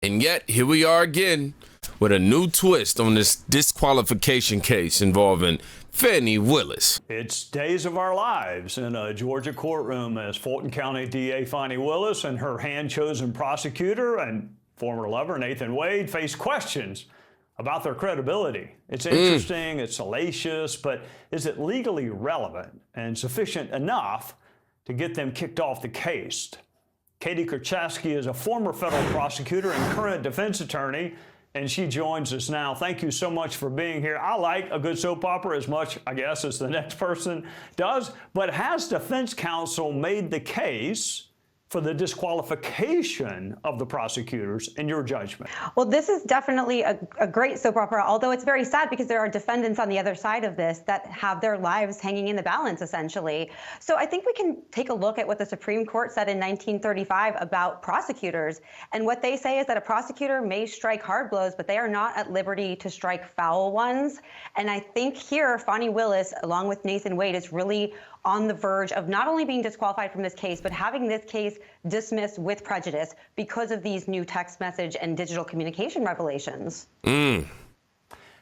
And yet, here we are again with a new twist on this disqualification case involving Fani Willis. It's days of our lives in a Georgia courtroom as Fulton County DA Fani Willis and her hand-chosen prosecutor and former lover Nathan Wade face questions about their credibility. It's interesting, it's salacious, but is it legally relevant and sufficient enough to get them kicked off the case? Katie Kurchaski is a former federal prosecutor and current defense attorney, and she joins us now. Thank you so much for being here. I like a good soap opera as much, I guess, as the next person does, but has defense counsel made the case for the disqualification of the prosecutors in your judgment? Well, this is definitely a great soap opera, although it's very sad because there are defendants on the other side of this that have their lives hanging in the balance, essentially. So I think we can take a look at what the Supreme Court said in 1935 about prosecutors. And what they say is that a prosecutor may strike hard blows, but they are not at liberty to strike foul ones. And I think here, Fani Willis, along with Nathan Wade, is really on the verge of not only being disqualified from this case, but having this case dismissed with prejudice because of these new text message and digital communication revelations.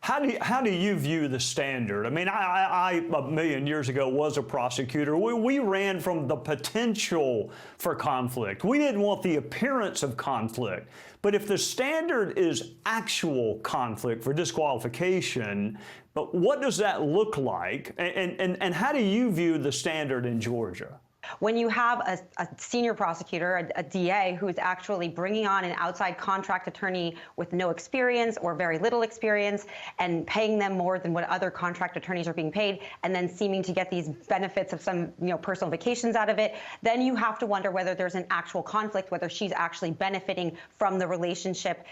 How do you view the standard? I mean, I a million years ago was a prosecutor. We ran from the potential for conflict. We didn't want the appearance of conflict. But if the standard is actual conflict for disqualification, but what does that look like? And how do you view the standard in Georgia? When you have a senior prosecutor, a DA, who's actually bringing on an outside contract attorney with no experience or very little experience and paying them more than what other contract attorneys are being paid, and then seeming to get these benefits of some, personal vacations out of it, then you have to wonder whether there's an actual conflict, whether she's actually benefiting from the relationship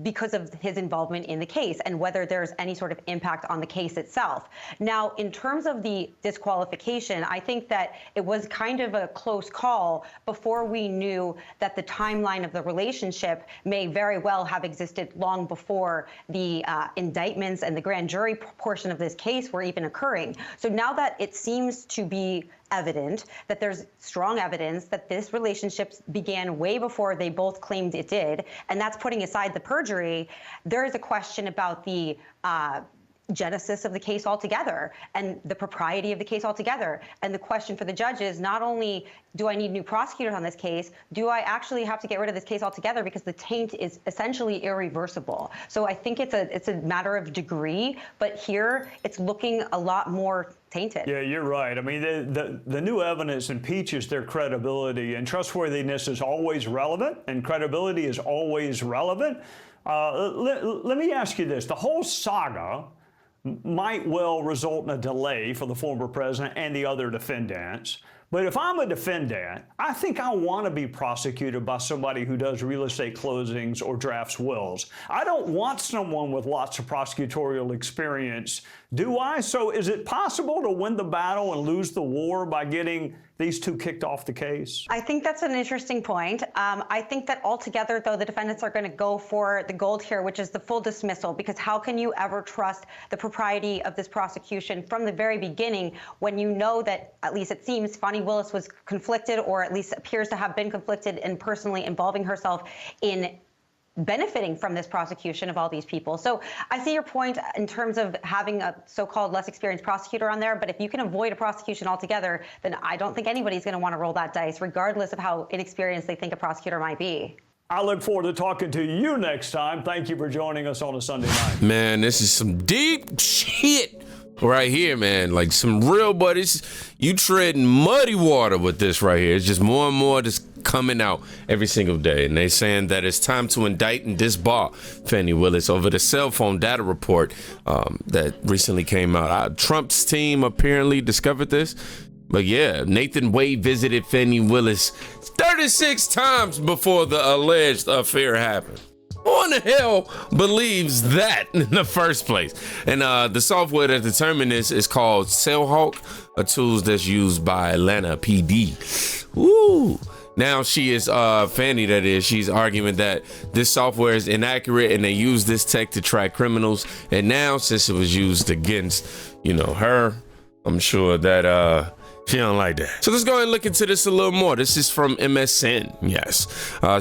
because of his involvement in the case, and whether there's any sort of impact on the case itself. Now, in terms of the disqualification, I think that it was kind of a close call before we knew that the timeline of the relationship may very well have existed long before the indictments and the grand jury portion of this case were even occurring. So now that it seems to be evident that there's strong evidence that this relationship began way before they both claimed it did, and that's putting aside the perjury, there is a question about the genesis of the case altogether and the propriety of the case altogether. And the question for the judge is not only do I need new prosecutors on this case, do I actually have to get rid of this case altogether because the taint is essentially irreversible. So I think it's a matter of degree, but here it's looking a lot more tainted. Yeah, you're right. I mean, the new evidence impeaches their credibility, and trustworthiness is always relevant, and credibility is always relevant. Let me ask you this. The whole saga might well result in a delay for the former president and the other defendants. But if I'm a defendant, I think I want to be prosecuted by somebody who does real estate closings or drafts wills. I don't want someone with lots of prosecutorial experience, do I? So is it possible to win the battle and lose the war by getting these two kicked off the case? I think that's an interesting point. I think that altogether, though, the defendants are going to go for the gold here, which is the full dismissal, because how can you ever trust the propriety of this prosecution from the very beginning when you know that, at least it seems, Fani Willis was conflicted, or at least appears to have been conflicted and personally involving herself in benefiting from this prosecution of all these people. So I see your point in terms of having a so-called less experienced prosecutor on there, but if you can avoid a prosecution altogether, then I don't think anybody's going to want to roll that dice, regardless of how inexperienced they think a prosecutor might be. I look forward to talking to you next time. Thank you for joining us on a Sunday night. Man, this is some deep shit right here, man. Like some real buddies. You treading muddy water with this right here. It's just more and more just coming out every single day. And they saying that it's time to indict and disbar Fani Willis over the cell phone data report that recently came out. Trump's team apparently discovered this. But yeah, Nathan Wade visited Fani Willis 36 times before the alleged affair happened. Who in the hell believes that in the first place? And the software that determined this is called Cellhawk, a tool that's used by Atlanta PD. Woo! Now she is, Fani that is, she's arguing that this software is inaccurate and they use this tech to track criminals. And now since it was used against, her, I'm sure that She don't like that. So let's go ahead and look into this a little more. This is from MSN. Yes.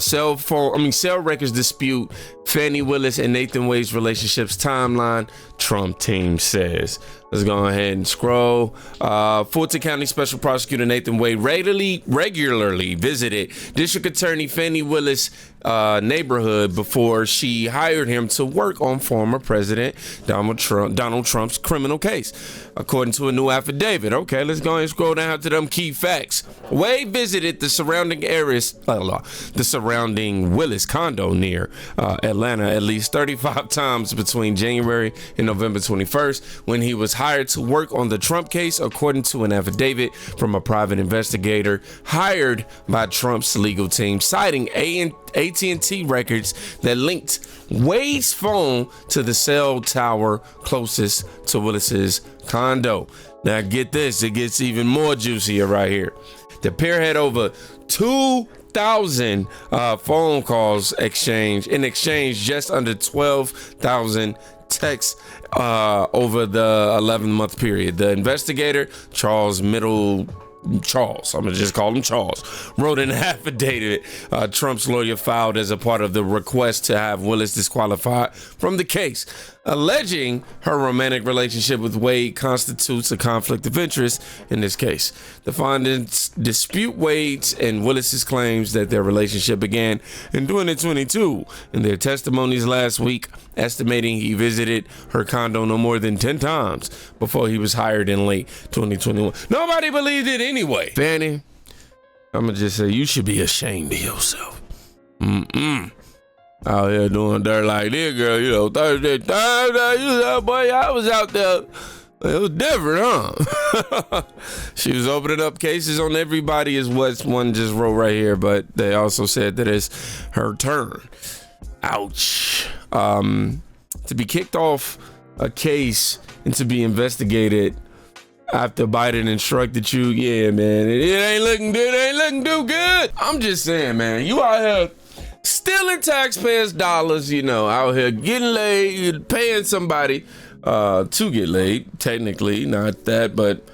Cell records dispute Fani Willis and Nathan Wade's relationships timeline, Trump team says. Let's go ahead and scroll. Fulton County Special Prosecutor Nathan Wade regularly visited District Attorney Fani Willis' neighborhood before she hired him to work on former President Donald Trump's criminal case, according to a new affidavit. Okay, let's go ahead and scroll down to them key facts. Wade visited the surrounding areas, the surrounding Willis condo near Atlanta at least 35 times between January and November 21st when he was hired to work on the Trump case, according to an affidavit from a private investigator hired by Trump's legal team, citing AT&T records that linked Wade's phone to the cell tower closest to Willis's condo. Now get this, it gets even more juicier right here. The pair had over 2,000 phone calls exchanged, just under 12,000 texts over the 11-month period. The investigator, Charles, I'm gonna just call him Charles, wrote an affidavit Trump's lawyer filed as a part of the request to have Willis disqualified from the case, alleging her romantic relationship with Wade constitutes a conflict of interest in this case. The findings dispute Wade's and Willis's claims that their relationship began in 2022 in their testimonies last week, estimating he visited her condo no more than 10 times before he was hired in late 2021. Nobody believed it anyway. Fani, I'm gonna just say you should be ashamed of yourself. Out here doing dirt like this, girl. You know, Thursday, boy, I was out there. It was different, huh? She was opening up cases on everybody, is what one just wrote right here. But they also said that it's her turn. Ouch. To be kicked off a case and to be investigated after Biden instructed you, yeah, man, it ain't looking good. It ain't looking too good. I'm just saying, man, you out here stealing taxpayers' dollars, you know, out here getting laid, paying somebody to get laid. Technically, not that, but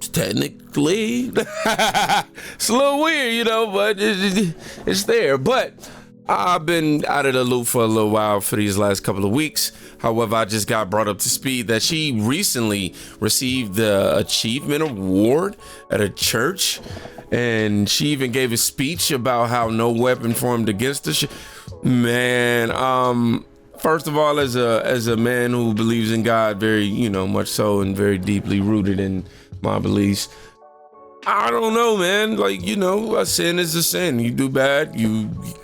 technically, it's a little weird, you know, but it's there. But I've been out of the loop for a little while for these last couple of weeks. However, I just got brought up to speed that she recently received the Achievement Award at a church. And she even gave a speech about how no weapon formed against her. Man, first of all, as a man who believes in God very, you know, much so, and very deeply rooted in my beliefs, I don't know, man. Like, you know, a sin is a sin. You do bad,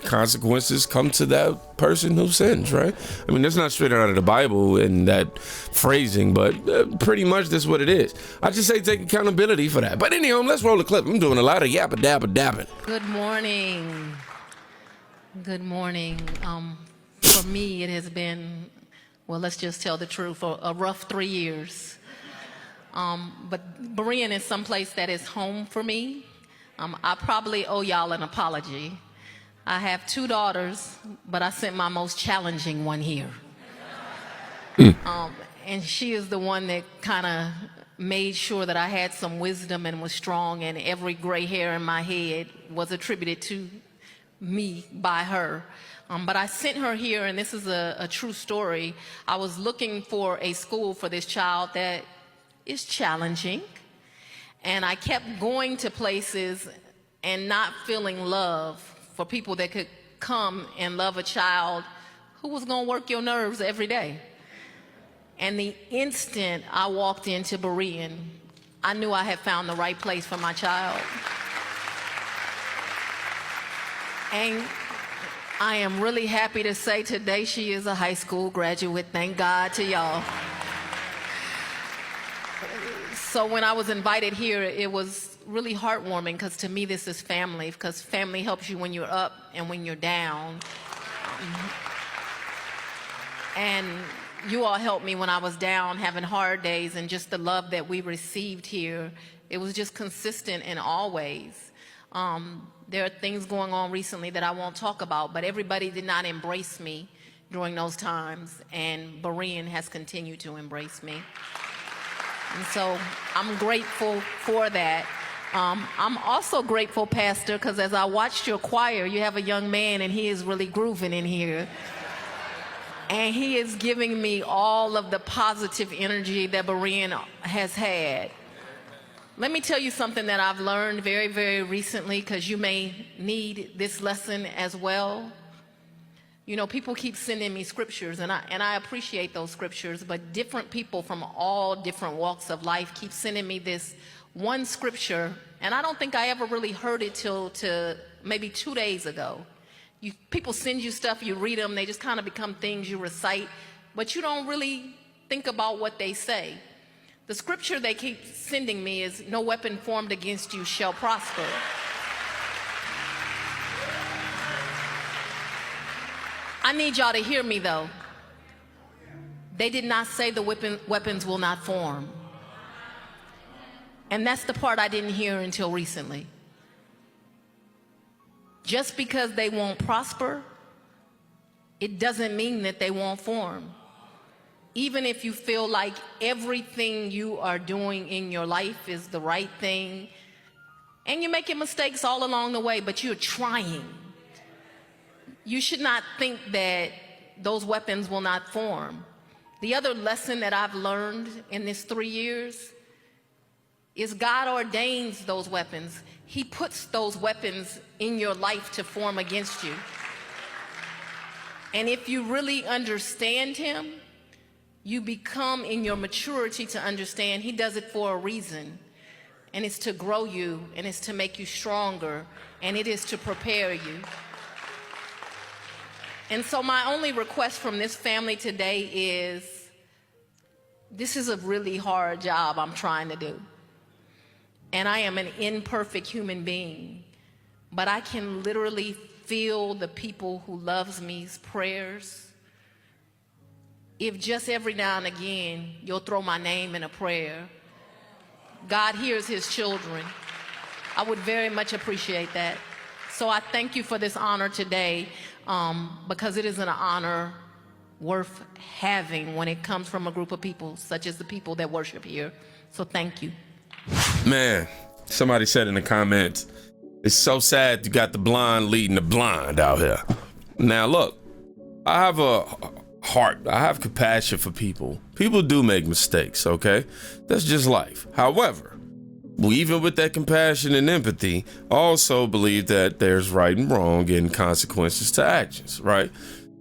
consequences come to that person who sins, right? I mean, that's not straight out of the Bible in that phrasing, but pretty much that's what it is. I just say take accountability for that. But anyhow, let's roll the clip. I'm doing a lot of yappa dabba dabbing. Good morning. Good morning. For me, it has been, well, let's just tell the truth, a rough 3 years. But Berean is someplace that is home for me. I probably owe y'all an apology. I have 2 daughters, but I sent my most challenging one here. And she is the one that kind of made sure that I had some wisdom and was strong, and every gray hair in my head was attributed to me by her. But I sent her here, and this is a true story. I was looking for a school for this child that is challenging, and I kept going to places and not feeling love for people that could come and love a child who was gonna work your nerves every day. And the instant I walked into Berean, I knew I had found the right place for my child. And I am really happy to say today she is a high school graduate. Thank God to y'all. So when I was invited here, it was really heartwarming, because to me this is family, because family helps you when you're up and when you're down. And you all helped me when I was down, having hard days, and just the love that we received here, it was just consistent in all ways. There are things going on recently that I won't talk about, but everybody did not embrace me during those times, and Berean has continued to embrace me. And so I'm grateful for that. I'm also grateful, Pastor, because as I watched your choir, you have a young man and he is really grooving in here. And he is giving me all of the positive energy that Berean has had. Let me tell you something that I've learned very, very recently, because you may need this lesson as well. You know, people keep sending me scriptures, and I appreciate those scriptures, but different people from all different walks of life keep sending me this one scripture, and I don't think I ever really heard it till maybe 2 days ago. People send you stuff, you read them, they just kind of become things you recite, but you don't really think about what they say. The scripture they keep sending me is, "No weapon formed against you shall prosper." I need y'all to hear me though. They did not say the weapons will not form. And that's the part I didn't hear until recently. Just because they won't prosper, it doesn't mean that they won't form. Even if you feel like everything you are doing in your life is the right thing, and you're making mistakes all along the way, but you're trying, you should not think that those weapons will not form. The other lesson that I've learned in this 3 years is God ordains those weapons. He puts those weapons in your life to form against you. And if you really understand him, you become in your maturity to understand he does it for a reason. And it's to grow you, and it's to make you stronger, and it is to prepare you. And so my only request from this family today is, this is a really hard job I'm trying to do. And I am an imperfect human being, but I can literally feel the people who loves me's prayers. If just every now and again you'll throw my name in a prayer, God hears his children. I would very much appreciate that. So I thank you for this honor today, because it is an honor worth having when it comes from a group of people such as the people that worship here. So thank you. Man, somebody said in the comments, it's so sad you got the blind leading the blind out here. Now look, I have a heart, I have compassion for people. People do make mistakes, okay? That's just life. However, even with that compassion and empathy, I also believe that there's right and wrong and consequences to actions, right?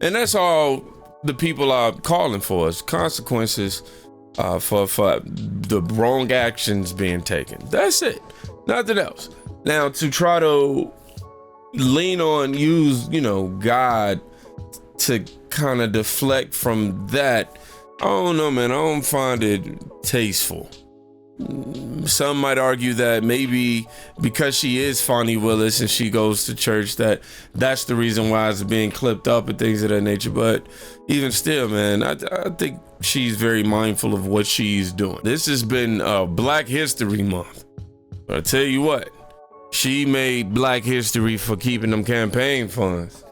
And that's all the people are calling for, is consequences for the wrong actions being taken. That's it, nothing else. Now to try to use God to kind of deflect from that, I don't know, man. I don't find it tasteful. Some might argue that maybe because she is Fani Willis and she goes to church, that's the reason why it's being clipped up and things of that nature. But even still, man, I think she's very mindful of what she's doing. This has been Black History Month. But I tell you what, she made Black history for keeping them campaign funds.